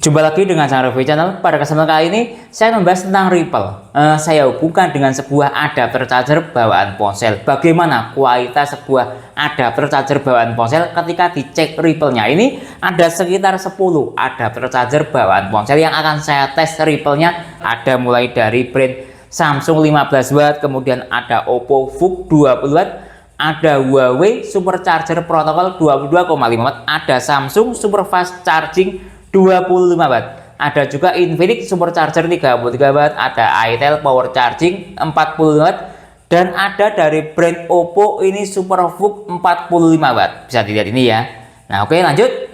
Jumpa lagi dengan saya Review Channel. Pada kesempatan kali ini saya membahas tentang Ripple. Saya hubungkan dengan sebuah adapter charger bawaan ponsel. Bagaimana kualitas sebuah adapter charger bawaan ponsel ketika dicek Ripple-nya. Ini ada sekitar 10 adapter charger bawaan ponsel yang akan saya tes Ripple-nya. Ada mulai dari brand Samsung 15 watt, kemudian ada Oppo VOOC 20 watt, ada Huawei Supercharger Protocol 22,5 watt, ada Samsung Super Fast Charging 25 watt, ada juga Infinix Supercharger 33 watt, ada itel Power Charging 40 watt, dan ada dari brand Oppo ini Super VOOC 45 watt. Bisa dilihat ini ya. Nah, oke, lanjut.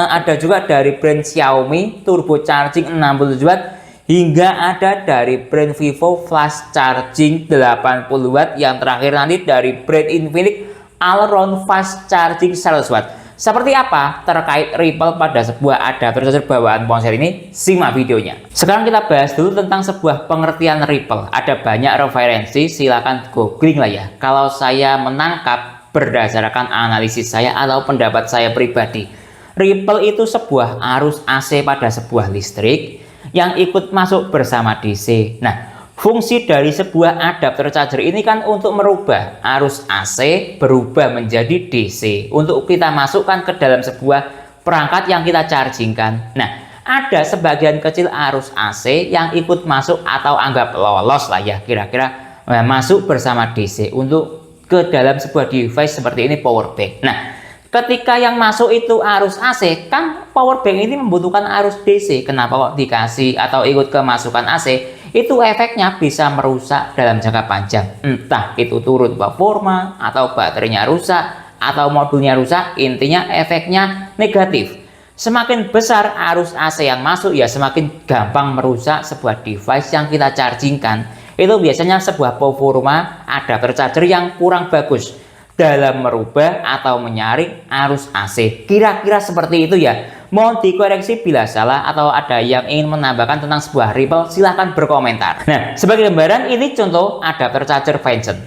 Ada juga dari brand Xiaomi Turbo Charging 67 watt, hingga ada dari brand Vivo Flash Charging 80 watt, yang terakhir nanti dari brand Infinix Allround Fast Charging 100 watt. Seperti apa terkait Ripple pada sebuah adapter charger bawaan ponsel ini? Simak videonya. Sekarang kita bahas dulu tentang sebuah pengertian Ripple. Ada banyak referensi, silakan googling lah ya. Kalau saya menangkap berdasarkan analisis saya atau pendapat saya pribadi, Ripple itu sebuah arus AC pada sebuah listrik yang ikut masuk bersama DC. Nah, fungsi dari sebuah adapter charger ini kan untuk merubah arus AC berubah menjadi DC untuk kita masukkan ke dalam sebuah perangkat yang kita chargingkan. Nah, ada sebagian kecil arus AC yang ikut masuk atau anggap lolos lah ya, kira-kira masuk bersama DC untuk ke dalam sebuah device seperti ini, power bank. Nah, ketika yang masuk itu arus AC, kan power bank ini membutuhkan arus DC. Kenapa kok dikasih atau ikut kemasukan AC? Itu efeknya bisa merusak dalam jangka panjang. Entah itu turun performa, atau baterainya rusak, atau modulnya rusak. Intinya efeknya negatif. Semakin besar arus AC yang masuk, ya semakin gampang merusak sebuah device yang kita chargingkan. Itu biasanya sebuah performa adapter charger yang kurang bagus dalam merubah atau menyaring arus AC. Kira-kira seperti itu ya. Mohon dikoreksi bila salah atau ada yang ingin menambahkan tentang sebuah Ripple, silahkan berkomentar. Nah, sebagai gambaran ini contoh adapter charger Vincent.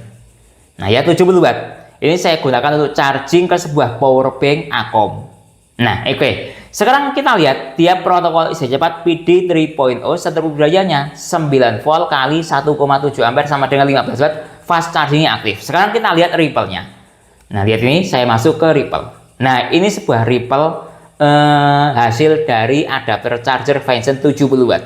Nah ya, 70 watt. Ini saya gunakan untuk charging ke sebuah power bank Acom. Nah, oke. Sekarang kita lihat dia protokol isi cepat PD 3.0, seteru dayanya 9 volt kali 1,7 ampere sama dengan 15 watt, fast chargingnya aktif. Sekarang kita lihat Ripple-nya. Nah, lihat ini, saya masuk ke Ripple. Nah, ini sebuah Ripple hasil dari adapter charger Vincent 70 watt.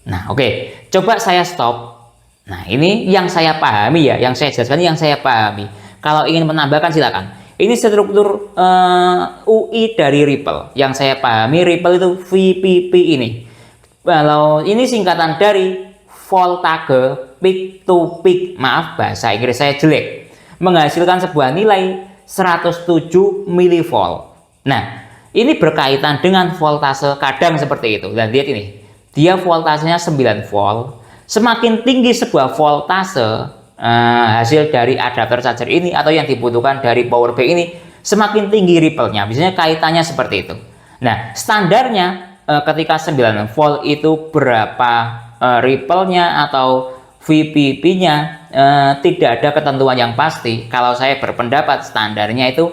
Nah, oke. Coba saya stop. Nah, ini yang saya pahami ya, yang saya jelaskan yang saya pahami. Kalau ingin menambahkan silakan. Ini struktur UI dari Ripple. Yang saya pahami Ripple itu VPP ini. Kalau ini singkatan dari voltage peak to peak. Maaf, bahasa Inggris saya jelek. Menghasilkan sebuah nilai 107 mV. Nah, ini berkaitan dengan voltase kadang seperti itu. Dan lihat ini, dia voltasenya 9 volt. Semakin tinggi sebuah voltase hasil dari adapter charger ini atau yang dibutuhkan dari power bank ini, semakin tinggi Ripple-nya. Biasanya kaitannya seperti itu. Nah, standarnya ketika 9 volt itu berapa Ripple-nya atau VPP-nya, tidak ada ketentuan yang pasti. Kalau saya berpendapat standarnya itu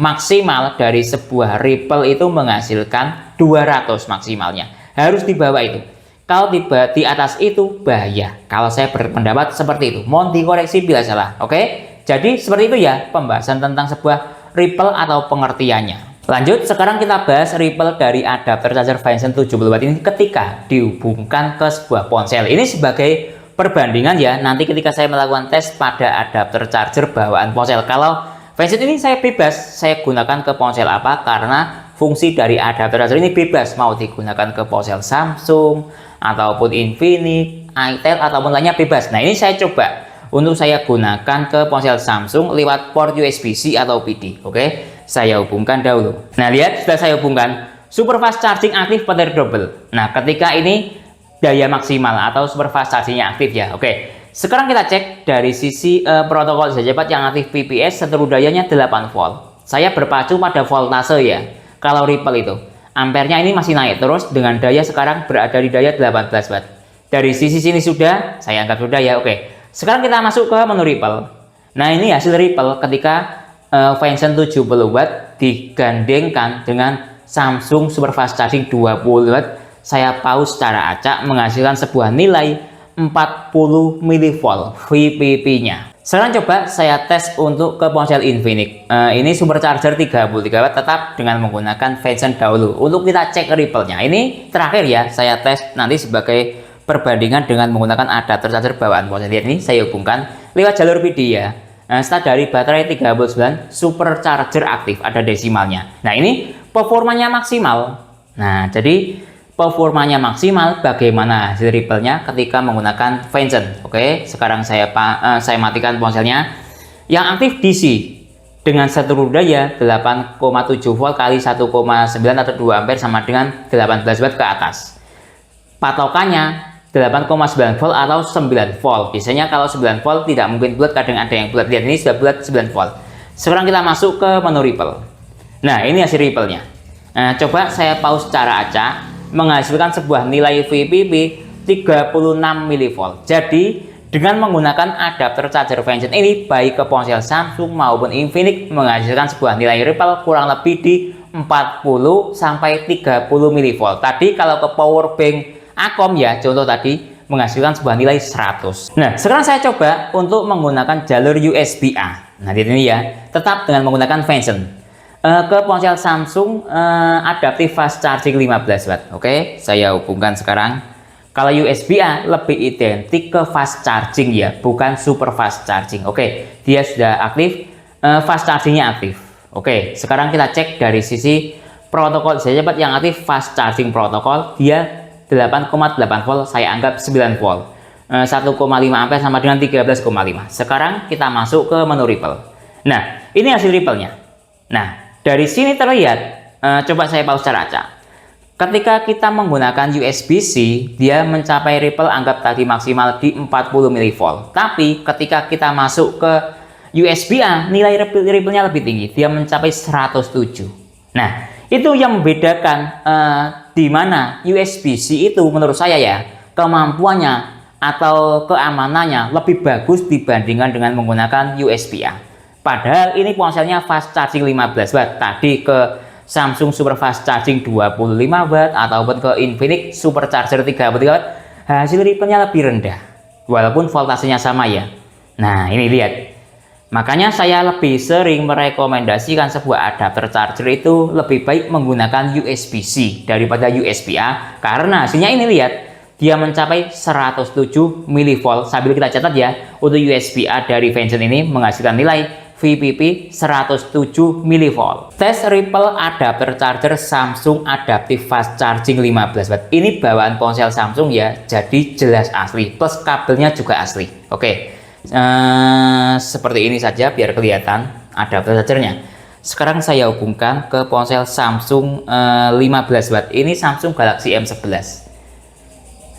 maksimal dari sebuah Ripple itu menghasilkan 200 maksimalnya. Harus di bawah itu. Kalau tiba di atas itu bahaya. Kalau saya berpendapat seperti itu. Mohon dikoreksi bila salah. Oke? Jadi seperti itu ya pembahasan tentang sebuah Ripple atau pengertiannya. Lanjut, sekarang kita bahas Ripple dari adapter charger Vincent 70 watt ini ketika dihubungkan ke sebuah ponsel. Ini sebagai perbandingan ya. Nanti ketika saya melakukan tes pada adapter charger bawaan ponsel. Kalau Vincent ini saya bebas, saya gunakan ke ponsel apa, karena fungsi dari adapter charger ini bebas, mau digunakan ke ponsel Samsung ataupun Infinix, itel ataupun lainnya bebas. Nah, ini saya coba untuk saya gunakan ke ponsel Samsung lewat port USB-C atau PD. Oke, saya hubungkan dahulu. Nah, lihat sudah saya hubungkan. Super fast charging aktif baterai double. Nah, ketika ini daya maksimal atau super fast chargingnya aktif ya. Oke. Sekarang kita cek dari sisi protokol isi cepat yang aktif PPS, seteru dayanya 8 volt. Saya berpacu pada voltase ya. Kalau Ripple itu ampernya ini masih naik terus dengan daya sekarang berada di daya 18 watt. Dari sisi sini sudah, saya anggap sudah ya. Oke. Sekarang kita masuk ke menu Ripple. Nah, ini hasil Ripple ketika Vincent 70 watt digandengkan dengan Samsung Super Fast Charging 20 watt saya pause secara acak menghasilkan sebuah nilai 40 mV VPP-nya. Sekarang coba saya tes untuk ke ponsel Infinix. Ini supercharger 33W tetap dengan menggunakan Vengeance dahulu. Untuk kita cek ripple-nya. Ini terakhir ya, saya tes nanti sebagai perbandingan dengan menggunakan adapter charger bawaan ponsel. Lihat ini saya hubungkan lewat jalur PD ya. Start dari baterai 3 volt 9 supercharger aktif, ada desimalnya. Nah ini performanya maksimal. Nah jadi performanya maksimal, bagaimana hasil ripple-nya ketika menggunakan Vengeance. Oke, sekarang saya matikan ponselnya. Yang aktif DC dengan seluruh daya 8,7 volt kali 1,9 atau 2 ampere sama dengan 18 watt ke atas. Patokannya 8,9 volt atau 9 volt. Biasanya kalau 9 volt tidak mungkin bulat, kadang ada yang bulat. Lihat ini sudah bulat 9 volt. Sekarang kita masuk ke menu ripple. Nah ini hasil ripple-nya. Nah, coba saya pause secara acak menghasilkan sebuah nilai VPP 36 mV. Jadi dengan menggunakan adapter charger Vengeance ini, baik ke ponsel Samsung maupun Infinix menghasilkan sebuah nilai ripple kurang lebih di 40 sampai 30 mV. Tadi kalau ke power bank Akom ya, contoh tadi menghasilkan sebuah nilai 100. Nah, sekarang saya coba untuk menggunakan jalur USB-A. Nah, di sini ya, tetap dengan menggunakan Vengeance. Ke ponsel Samsung adaptive fast charging 15 watt. Oke, saya hubungkan sekarang. Kalau USB-A lebih identik ke fast charging ya, bukan super fast charging. Oke, dia sudah aktif, fast chargingnya aktif. Oke, sekarang kita cek dari sisi protokol saya cepat. Yang aktif fast charging protokol dia 8,8 volt, saya anggap 9 volt. 1,5 ampere sama dengan 13,5. Sekarang kita masuk ke menu ripple. Nah, ini hasil ripple-nya. Nah, dari sini terlihat, coba saya pause secara acak. Ketika kita menggunakan USB-C, dia mencapai ripple anggap tadi maksimal di 40 mV. Tapi ketika kita masuk ke USB-A, nilai ripple-nya lebih tinggi, dia mencapai 107. Nah, itu yang membedakan di mana USB-C itu menurut saya ya, kemampuannya atau keamanannya lebih bagus dibandingkan dengan menggunakan USB-A. Padahal ini ponselnya fast charging 15 watt. Tadi ke Samsung super fast charging 25 watt ataupun ke Infinix supercharger 33 watt, hasil ripple-nya lebih rendah. Walaupun voltasenya sama ya. Nah, ini lihat. Makanya saya lebih sering merekomendasikan sebuah adapter charger itu lebih baik menggunakan USB-C daripada USB-A, karena hasilnya ini lihat, dia mencapai 107 mV. Sambil kita catat ya, untuk USB-A dari Vengeance ini menghasilkan nilai VPP 107 mV. Tes ripple adapter charger Samsung adaptive fast charging 15 watt. Ini bawaan ponsel Samsung ya, jadi jelas asli, plus kabelnya juga asli. Oke. Seperti ini saja biar kelihatan adapter chargernya. Sekarang saya hubungkan ke ponsel Samsung 15 watt. Ini Samsung Galaxy M11.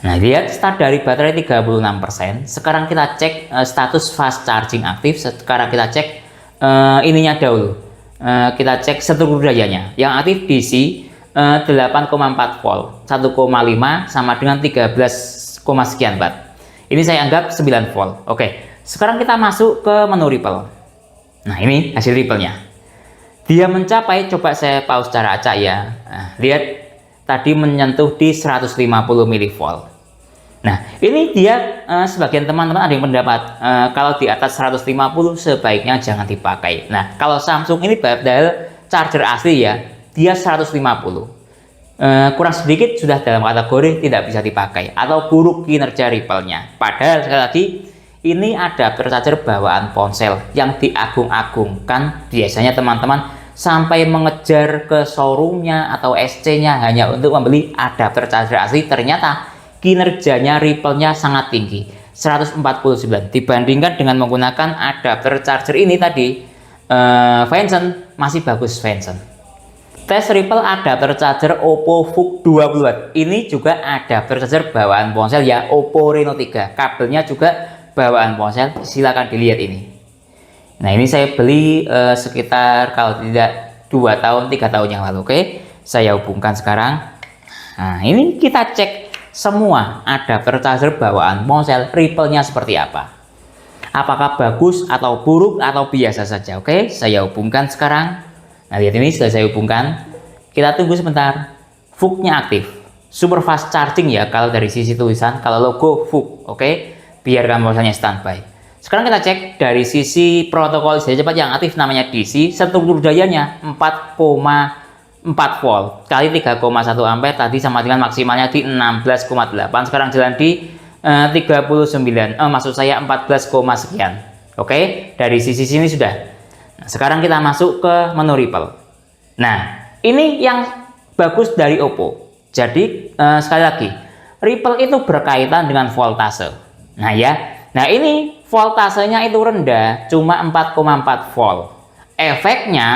Nah, lihat start dari baterai 36%. Sekarang kita cek status fast charging aktif. Sekarang kita cek ininya dahulu. Kita cek seluruh dayanya. Yang aktif DC 8,4 volt, 1,5 sama dengan 13, sekian watt. Ini saya anggap 9 volt. Oke. Sekarang kita masuk ke menu ripple. Nah, ini hasil ripple-nya. Dia mencapai, coba saya pause secara acak ya. Nah, lihat tadi menyentuh di 150 mV. Nah, ini dia sebagian teman-teman ada yang pendapat kalau di atas 150 sebaiknya jangan dipakai. Nah, kalau Samsung ini padahal charger asli ya, dia 150. Kurang sedikit sudah dalam kategori tidak bisa dipakai atau buruk kinerja ripple-nya. Padahal sekali lagi ini adapter charger bawaan ponsel yang diagung-agungkan. Biasanya teman-teman sampai mengejar ke showroomnya atau SC-nya hanya untuk membeli adapter charger asli. Ternyata kinerjanya ripple-nya sangat tinggi, 149, dibandingkan dengan menggunakan adapter charger ini tadi Vengeance masih bagus Vengeance. Tes ripple adapter charger Oppo VOOC 20 watt. Ini juga adapter charger bawaan ponsel ya, Oppo Reno 3. Kabelnya juga bawaan ponsel, silakan dilihat ini. Nah, ini saya beli sekitar kalau tidak 2 tahun 3 tahun yang lalu. Oke, saya hubungkan sekarang. Nah, ini kita cek semua adapter charger bawaan ponsel ripple-nya seperti apa. Apakah bagus atau buruk atau biasa saja. Oke, saya hubungkan sekarang. Nah, lihat ini sudah saya hubungkan. Kita tunggu sebentar. VOOC-nya aktif. super fast charging ya kalau dari sisi tulisan, kalau logo VOOC. Oke, biarkan ponselnya standby. Sekarang kita cek dari sisi protokol ISDN cepat yang aktif namanya DC, struktur dayanya 4,4 volt kali 3,1 ampere tadi sama dengan maksimalnya di 16,8. Sekarang jalan di 39, maksud saya 14, sekian. Oke, dari sisi sini sudah. Nah, sekarang kita masuk ke menu Ripple. Nah, ini yang bagus dari Oppo. Jadi sekali lagi, Ripple itu berkaitan dengan voltase. Nah ya, nah ini voltasenya itu rendah, cuma 4,4 volt. Efeknya,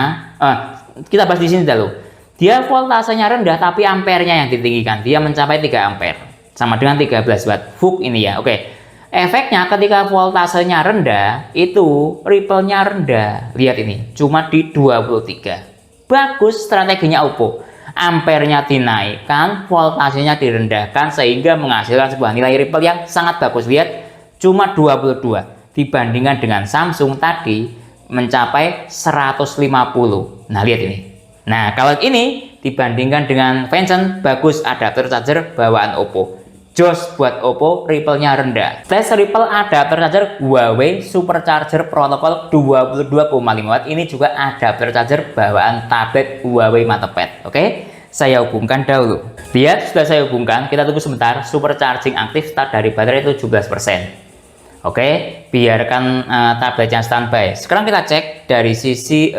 kita bahas di sini dulu. Dia voltasenya rendah, tapi ampernya yang ditinggikan. Dia mencapai 3 ampere, sama dengan 13 watt. VOOC ini ya, oke. Efeknya ketika voltasenya rendah, itu Ripple-nya rendah. Lihat ini, cuma di 23. Bagus strateginya Oppo. Ampernya dinaikkan, voltasenya direndahkan, sehingga menghasilkan sebuah nilai Ripple yang sangat bagus. Lihat, cuma 22 dibandingkan dengan Samsung tadi mencapai 150. Nah lihat ini. Nah kalau ini dibandingkan dengan Vengeance, bagus adapter charger bawaan Oppo. Jos buat Oppo, Ripple-nya rendah. Tes Ripple adapter charger Huawei Supercharger protokol 22,5 watt. Ini juga adapter charger bawaan tablet Huawei MatePad. Oke, saya hubungkan dahulu. Lihat, sudah saya hubungkan. Kita tunggu sebentar. Supercharging aktif, start dari baterai 17%. Oke, biarkan tabletnya standby. Sekarang kita cek dari sisi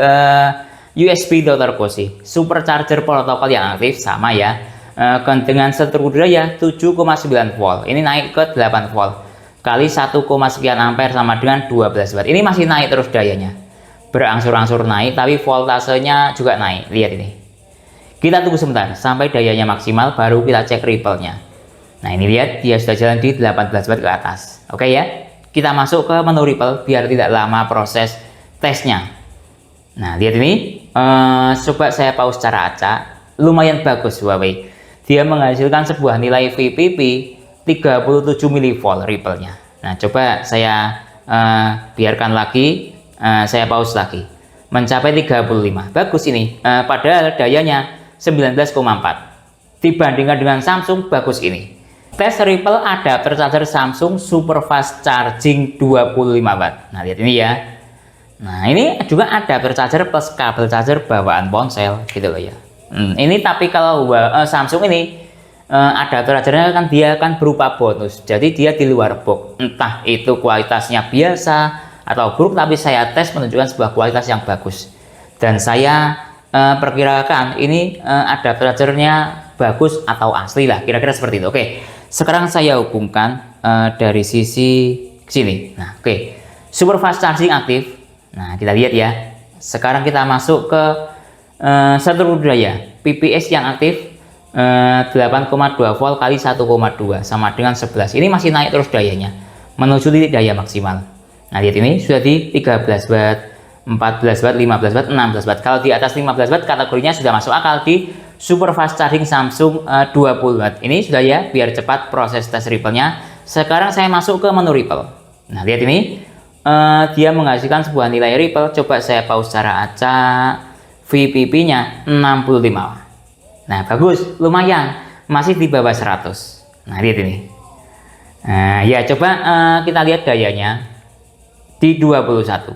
USB Dr. Cozy. Supercharger protokol yang aktif sama ya. Dengan struktur daya 7,9 volt. Ini naik ke 8 volt kali 1, sekian ampere sama dengan 12 watt. Ini masih naik terus dayanya. Berangsur-angsur naik, tapi voltasenya juga naik. Lihat ini. Kita tunggu sebentar sampai dayanya maksimal, baru kita cek Ripple-nya. Nah ini lihat, dia sudah jalan di 18 watt ke atas. Oke ya, kita masuk ke menu Ripple biar tidak lama proses tesnya. Nah lihat ini, coba saya pause secara acak. Lumayan bagus Huawei. Dia menghasilkan sebuah nilai VPP 37 mV Ripple-nya. Nah coba saya biarkan lagi, saya pause lagi. Mencapai 35. Bagus ini, padahal dayanya 19,4. Dibandingkan dengan Samsung, bagus ini. Tes Ripple adapter charger Samsung Super Fast Charging 25 watt. Nah lihat ini ya. Nah ini juga adapter charger plus kabel charger bawaan ponsel gitu loh ya. Ini tapi kalau Samsung ini adapter chargernya kan dia kan berupa bonus. Jadi dia di luar box. Entah itu kualitasnya biasa atau buruk, tapi saya tes menunjukkan sebuah kualitas yang bagus. Dan saya perkirakan ini adapter chargernya bagus atau asli lah, kira-kira seperti itu. Oke, sekarang saya hubungkan dari sisi sini. Nah oke, Super Fast Charging aktif. Nah kita lihat ya. Sekarang kita masuk ke struktur daya PPS yang aktif 8,2 volt kali 1,2 sama dengan 11. Ini masih naik terus dayanya menuju titik daya maksimal. Nah lihat ini sudah di 13 watt, 14 watt, 15 watt, 16 watt. Kalau di atas 15 watt kategorinya sudah masuk akal di Super Fast Charging Samsung 20 watt. Ini sudah ya, biar cepat proses tes Ripple-nya. Sekarang saya masuk ke menu Ripple. Nah lihat ini, dia menghasilkan sebuah nilai Ripple. Coba saya pause secara acak. VPP-nya 65. Nah bagus, lumayan, masih di bawah 100. Nah lihat ini. Nah ya, coba kita lihat dayanya di 21.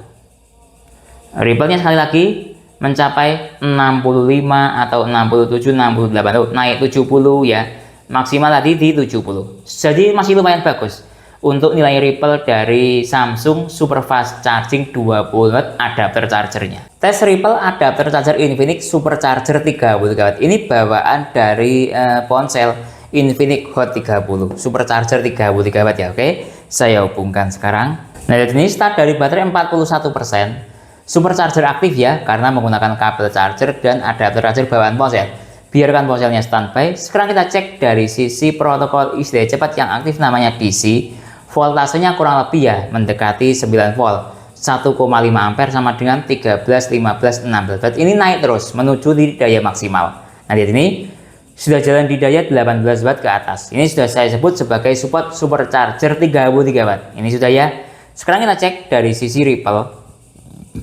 Ripple-nya sekali lagi mencapai 65 atau 67, 68. Oh, naik 70 ya, maksimal tadi di 70. Jadi masih lumayan bagus untuk nilai Ripple dari Samsung Super Fast Charging 20 watt adapter chargernya. Tes Ripple adapter charger Infinix Supercharger 33 watt. Ini bawaan dari ponsel Infinix Hot 30 Supercharger 33 watt ya. Oke, saya hubungkan sekarang. Nah ini start dari baterai 41%. Supercharger aktif ya, karena menggunakan kabel charger dan adapter charger bawaan ponsel. Biarkan ponselnya standby. Sekarang kita cek dari sisi protokol ISDN cepat yang aktif namanya DC. Voltasenya kurang lebih ya mendekati 9 volt, 1,5 ampere sama dengan 13, 15, 16 watt. Ini naik terus menuju di daya maksimal. Nah lihat ini sudah jalan di daya 18 watt ke atas. Ini sudah saya sebut sebagai support supercharger 33 watt. Ini sudah ya. Sekarang kita cek dari sisi Ripple.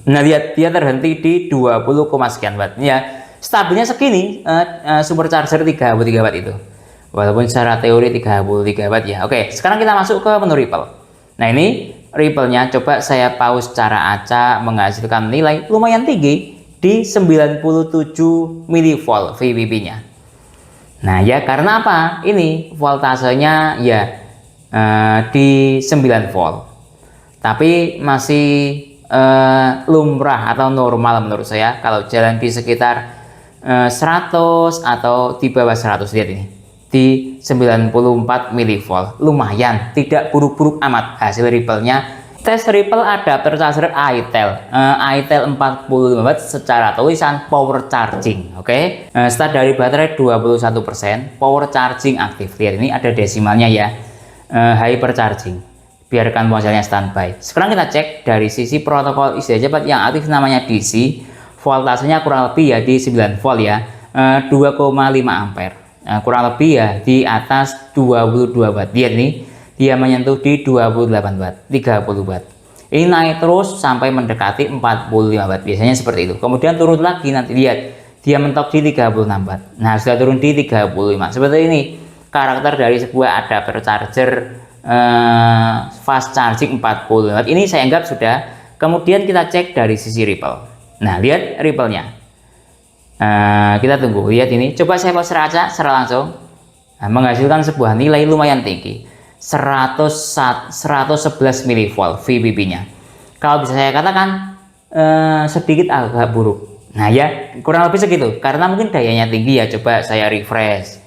Nah lihat, dia terhenti di 20, sekian watt ya. Stabilnya segini supercharger 33 watt itu. Walaupun secara teori 33 watt ya. Oke, sekarang kita masuk ke menu Ripple. Nah, ini Ripple-nya coba saya pause secara acak, menghasilkan nilai lumayan tinggi di 97 mV VBB-nya. Nah, ya karena apa? Ini voltasenya ya di 9 volt. Tapi masih lumrah atau normal menurut saya kalau jalan di sekitar 100 atau di bawah 100. Lihat ini di 94 mV, lumayan, tidak buruk-buruk amat hasil Ripple-nya. Tes Ripple adapter charger iTel 45 watt secara tulisan power charging. Oke. Start dari baterai 21%, power charging aktif. Lihat ini ada desimalnya ya. Hyper charging. Biarkan ponselnya standby. Sekarang kita cek dari sisi protokol isi cepat yang aktif namanya DC. Voltasenya kurang lebih ya di 9 volt ya. 2,5 ampere. Kurang lebih ya di atas 22 watt. Lihat nih, dia menyentuh di 28 watt, 30 watt. Ini naik terus sampai mendekati 45 watt. Biasanya seperti itu. Kemudian turun lagi, nanti lihat dia mentok di 36 watt. Nah, sudah turun di 35. Seperti ini karakter dari sebuah adapter charger fast charging 40 watt. Ini saya anggap sudah. Kemudian kita cek dari sisi Ripple. Nah, lihat Ripple-nya. Kita tunggu, lihat ini, coba saya pause aja secara langsung. Menghasilkan sebuah nilai lumayan tinggi, 11 mV VBB nya. Kalau bisa saya katakan sedikit agak buruk. Nah ya, kurang lebih segitu, karena mungkin dayanya tinggi ya. Coba saya refresh.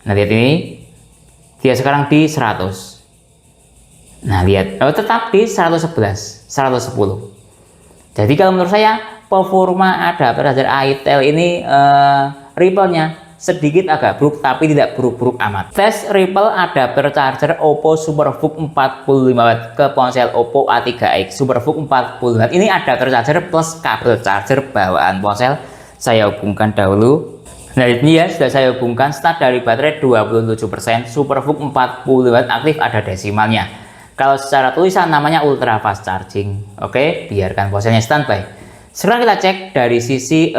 Nah, lihat ini, dia sekarang di 100. Nah, lihat, tetap di 111, 110. Jadi kalau menurut saya performa adapter charger iTel ini Ripple-nya sedikit agak buruk, tapi tidak buruk-buruk amat. Tes Ripple adapter charger Oppo Superbook 45 watt ke ponsel Oppo A3X Superbook 40 watt. Ini adapter charger plus kabel charger bawaan ponsel. Saya hubungkan dahulu. Nah, ini ya sudah saya hubungkan. Start dari baterai 27%, Superbook 40 watt aktif, ada desimalnya. Kalau secara tulisan namanya ultra fast charging. Oke, biarkan ponselnya standby. Sekarang kita cek dari sisi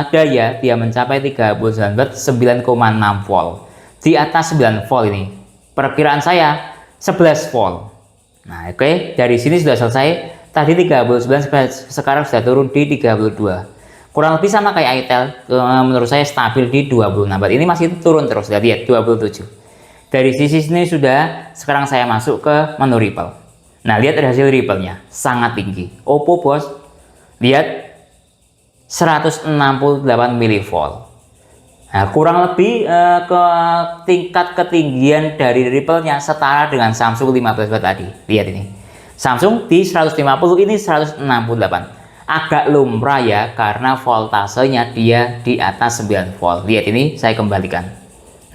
daya, dia mencapai 39 watt, 9,6 volt. Di atas 9 volt ini. Perkiraan saya 11 volt. Nah, oke, dari sini sudah selesai. Tadi 39, sekarang sudah turun di 32. Kurang lebih sama kayak iTel, menurut saya stabil di 26 watt. Ini masih turun terus, lihat 27. Dari sisi sini sudah, sekarang saya masuk ke menu Ripple. Nah, lihat hasil Ripple-nya, sangat tinggi. Oppo bos, lihat 168 mV. Nah, kurang lebih ke tingkat ketinggian dari Ripple-nya setara dengan Samsung 15 watt tadi. Lihat ini. Samsung di 150, ini 168. Agak lumrah ya, karena voltasenya dia di atas 9 volt. Lihat ini, saya kembalikan.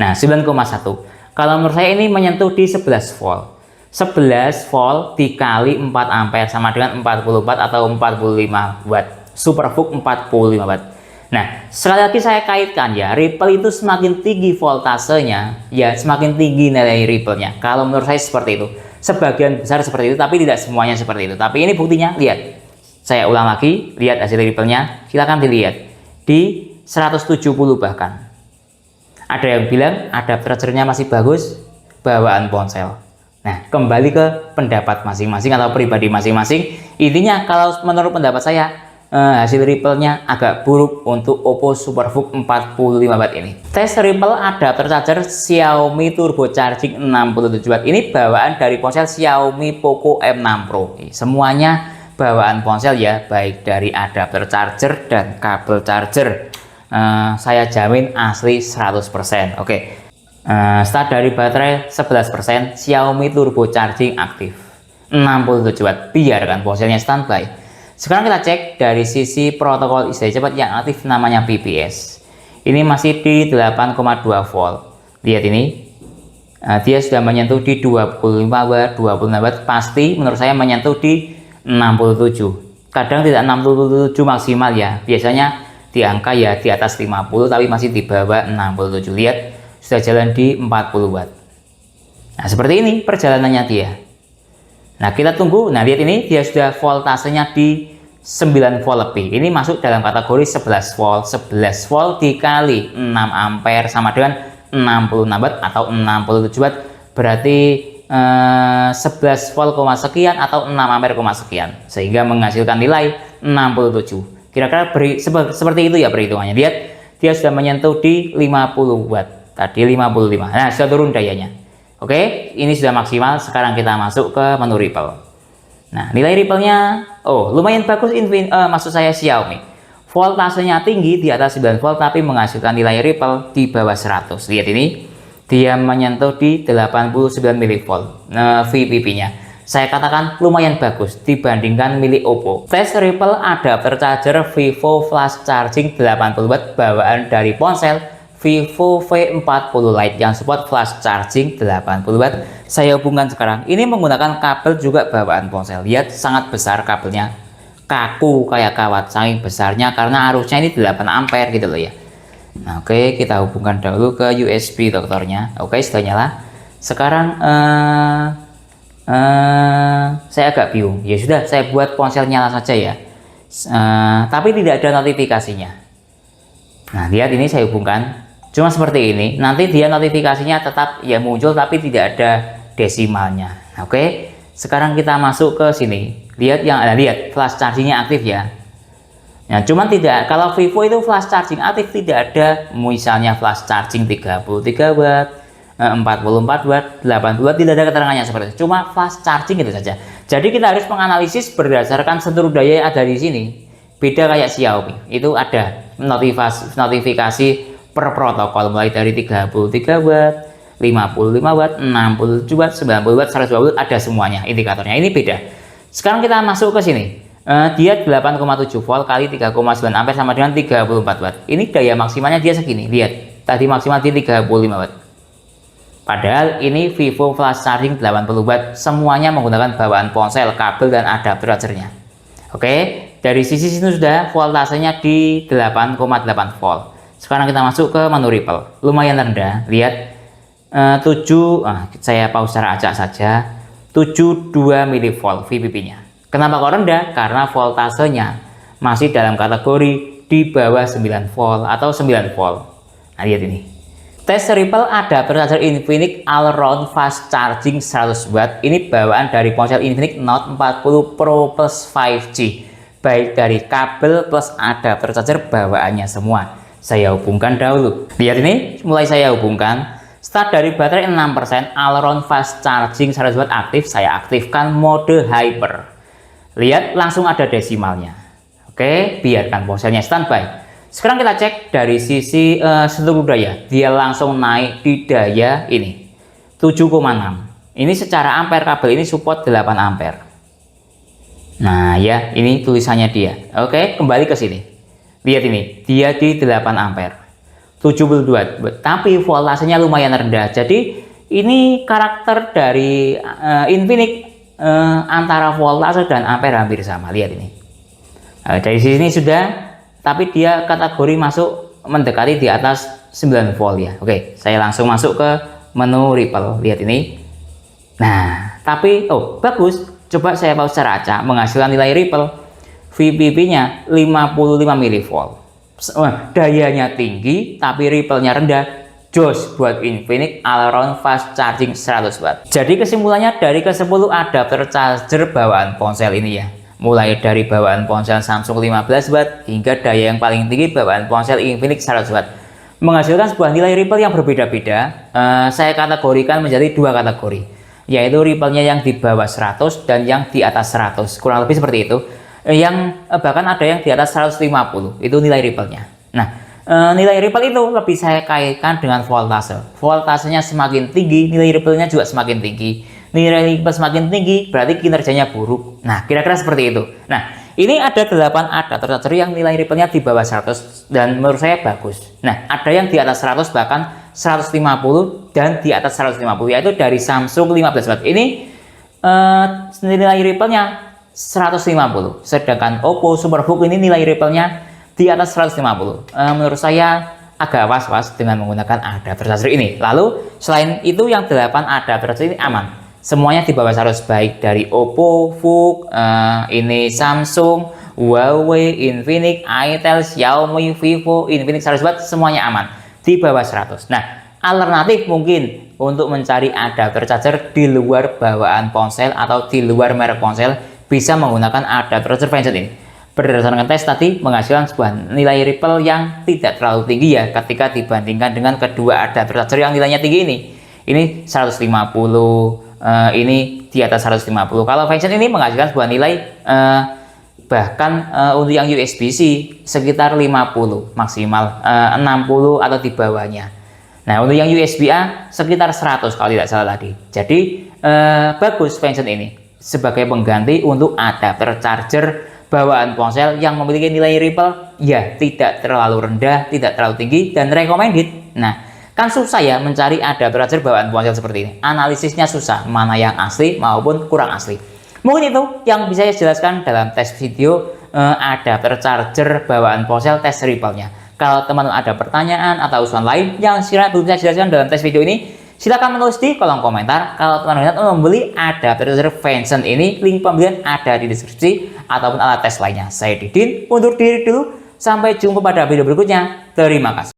Nah, 9,1. Kalau menurut saya ini menyentuh di 11 volt. 11 volt dikali 4 ampere sama dengan 44 atau 45 watt. Superbook 45 watt. Nah, sekali lagi saya kaitkan ya, Ripple itu semakin tinggi voltasenya, ya semakin tinggi nilai Ripple-nya. Kalau menurut saya seperti itu. Sebagian besar seperti itu, tapi tidak semuanya seperti itu. Tapi ini buktinya, lihat. Saya ulang lagi, lihat hasil Ripple-nya. Silakan dilihat. Di 170 bahkan. Ada yang bilang adapter chargernya masih bagus, bawaan ponsel. Nah, kembali ke pendapat masing-masing atau pribadi masing-masing. Intinya kalau menurut pendapat saya, hasil Ripple-nya agak buruk untuk Oppo Superbook 45 watt ini. Tes Ripple adapter charger Xiaomi Turbo Charging 67 watt. Ini bawaan dari ponsel Xiaomi Poco M6 Pro. Semuanya bawaan ponsel ya, baik dari adapter charger dan kabel charger. Saya jamin asli 100%. Oke. Start dari baterai 11%, Xiaomi Turbo Charging aktif 67 watt. Biarkan ponselnya standby. Sekarang kita cek dari sisi protokol isi cepat yang aktif namanya PPS. Ini masih di 8,2 volt. Lihat ini. Dia sudah menyentuh di 25 watt, 26 watt. Pasti menurut saya menyentuh di 67. Kadang tidak 67 maksimal ya. Biasanya di angka ya di atas 50, tapi masih di bawah 67. Lihat, sudah jalan di 40 watt. Nah, seperti ini perjalanannya dia. Nah, kita tunggu. Nah, lihat ini, dia sudah voltasenya di 9 volt lebih. Ini masuk dalam kategori 11 volt. 11 volt dikali 6 ampere sama dengan 66 watt atau 67 watt, berarti 11 volt sekian atau 6 ampere sekian, sehingga menghasilkan nilai 67. Kira-kira seperti itu ya perhitungannya. Lihat, dia sudah menyentuh di 50 watt tadi, 55. Nah, sudah turun dayanya. Oke, ini sudah maksimal. Sekarang kita masuk ke menu Ripple. Nah, nilai Ripple-nya lumayan bagus, maksud saya Xiaomi. Voltasenya tinggi di atas 9 volt tapi menghasilkan nilai Ripple di bawah 100. Lihat ini, dia menyentuh di 89 mV VPP-nya. Saya katakan lumayan bagus dibandingkan milik Oppo. Tes Ripple adapter charger Vivo Flash Charging 80 watt bawaan dari ponsel Vivo V40 Lite yang support flash charging 80 watt. Saya hubungkan sekarang. Ini menggunakan kabel juga bawaan ponsel. Lihat, sangat besar kabelnya. Kaku kayak kawat, saking besarnya karena arusnya ini 8 ampere gitu loh ya. Nah, oke, kita hubungkan dahulu ke USB dokternya. Oke, sudah nyala. Sekarang saya agak bingung. Ya sudah, saya buat ponsel nyala saja ya. Tapi tidak ada notifikasinya. Nah, lihat ini saya hubungkan. Cuma seperti ini. Nanti dia notifikasinya tetap ya muncul tapi tidak ada desimalnya. Oke. Sekarang kita masuk ke sini. Lihat yang ada, lihat flash chargingnya aktif ya. Nah, cuman tidak, kalau Vivo itu flash charging aktif tidak ada misalnya flash charging 33 watt, 44 watt, 80 watt, tidak ada keterangannya seperti itu. Cuma flash charging itu saja. Jadi kita harus menganalisis berdasarkan seluruh daya yang ada di sini. Beda kayak Xiaomi, itu ada notifikasi per protokol mulai dari 33 watt, 55 watt, 67 watt, 90 watt, 120 watt, ada semuanya indikatornya. Ini beda. Sekarang kita masuk ke sini. Dia 8,7 volt kali 3,9 ampere sama dengan 34 watt. Ini daya maksimalnya dia segini. Lihat, tadi maksimal di 35 watt. Padahal ini Vivo Flash Charging 80 watt, semuanya menggunakan bawaan ponsel, kabel dan adapter chargernya. Oke, dari sisi sini sudah voltasenya di 8,8 volt. Sekarang kita masuk ke menu Ripple. Lumayan rendah. Lihat, 7, saya pause secara acak saja. 72 mV VPP-nya. Kenapa kok rendah? Karena voltasenya masih dalam kategori di bawah 9 volt atau 9 volt. Nah, lihat ini. Tes Ripple adapter charger Infinix All-Round Fast Charging 100 watt. Ini bawaan dari ponsel Infinix Note 40 Pro Plus 5G. Baik dari kabel plus adapter charger bawaannya semua. Saya hubungkan dahulu. Lihat ini, mulai saya hubungkan. Start dari baterai 6%, All-Round Fast Charging 100 watt aktif. Saya aktifkan mode Hyper. Lihat, langsung ada desimalnya. Oke, biarkan ponselnya standby. Sekarang kita cek dari sisi seluruh daya. Dia langsung naik di daya ini 7,6. Ini secara ampere, kabel ini support 8 ampere. Nah ya, ini tulisannya dia. Oke, kembali ke sini. Lihat ini, dia di 8 ampere 72 watt. Tapi voltasenya lumayan rendah. Jadi ini karakter dari Infinix antara voltase dan ampere hampir sama. Lihat ini. Dari sini sudah, tapi dia kategori masuk mendekati di atas 9 volt ya. Oke, saya langsung masuk ke menu Ripple. Lihat ini. Nah, tapi bagus. Coba saya pause secara acak, menghasilkan nilai Ripple VPP-nya 55 mV. Dayanya tinggi tapi Ripple-nya rendah. Jos buat Infinix All-Round Fast Charging 100 watt. Jadi kesimpulannya dari ke-10 adapter charger bawaan ponsel ini ya. Mulai dari bawaan ponsel Samsung 15 watt hingga daya yang paling tinggi bawaan ponsel Infinix 100 watt. Menghasilkan sebuah nilai Ripple yang berbeda-beda. Saya kategorikan menjadi dua kategori. Yaitu Ripple-nya yang di bawah 100 dan yang di atas 100. Kurang lebih seperti itu. Yang bahkan ada yang di atas 150. Itu nilai Ripple-nya. Nah, nilai Ripple itu lebih saya kaitkan dengan voltase. Voltasenya semakin tinggi, nilai Ripple-nya juga semakin tinggi. Nilai Ripple semakin tinggi, berarti kinerjanya buruk. Nah, kira-kira seperti itu. Nah, ini ada 8 adapter charger yang nilai Ripple-nya di bawah 100 dan menurut saya bagus. Nah, ada yang di atas 100 bahkan 150 dan di atas 150, yaitu dari Samsung 15 watt. Ini nilai Ripple-nya 150. Sedangkan Oppo Superbook ini nilai Ripple-nya di atas 150. Menurut saya agak was-was dengan menggunakan adapter charger ini. Lalu selain itu yang 8 adapter charger ini aman. Semuanya di bawah 100, baik dari Oppo, VOOC, ini Samsung, Huawei, Infinix, Itel, Xiaomi, Vivo, Infinix 100 watt semuanya aman di bawah 100. Nah, Alternatif mungkin untuk mencari adapter charger di luar bawaan ponsel atau di luar merek ponsel, bisa menggunakan adapter charger Fansion ini. Berdasarkan tes tadi menghasilkan sebuah nilai ripple yang tidak terlalu tinggi ya ketika dibandingkan dengan kedua adapter charger yang nilainya tinggi ini. Ini 150, ini di atas 150. Kalau Fansion ini menghasilkan sebuah nilai bahkan untuk yang USB-C sekitar 50 maksimal, 60 atau di bawahnya. Nah, untuk yang USB-A sekitar 100 kalau tidak salah tadi. Jadi bagus Fansion ini sebagai pengganti untuk adapter charger bawaan ponsel yang memiliki nilai ripple ya tidak terlalu rendah, tidak terlalu tinggi, dan recommended. Nah, kan susah ya mencari adapter charger bawaan ponsel seperti ini. Analisisnya susah, mana yang asli maupun kurang asli. Mungkin itu yang bisa saya jelaskan dalam tes video adapter charger bawaan ponsel tes ripple-nya. Kalau teman-teman ada pertanyaan atau usulan lain yang belum saya jelaskan dalam tes video ini, silakan menulis di kolom komentar. Kalau teman-teman membeli adapter charger Fansion ini, link pembelian ada di deskripsi ataupun alat tes lainnya. Saya Didin, undur diri dulu. Sampai jumpa pada video berikutnya. Terima kasih.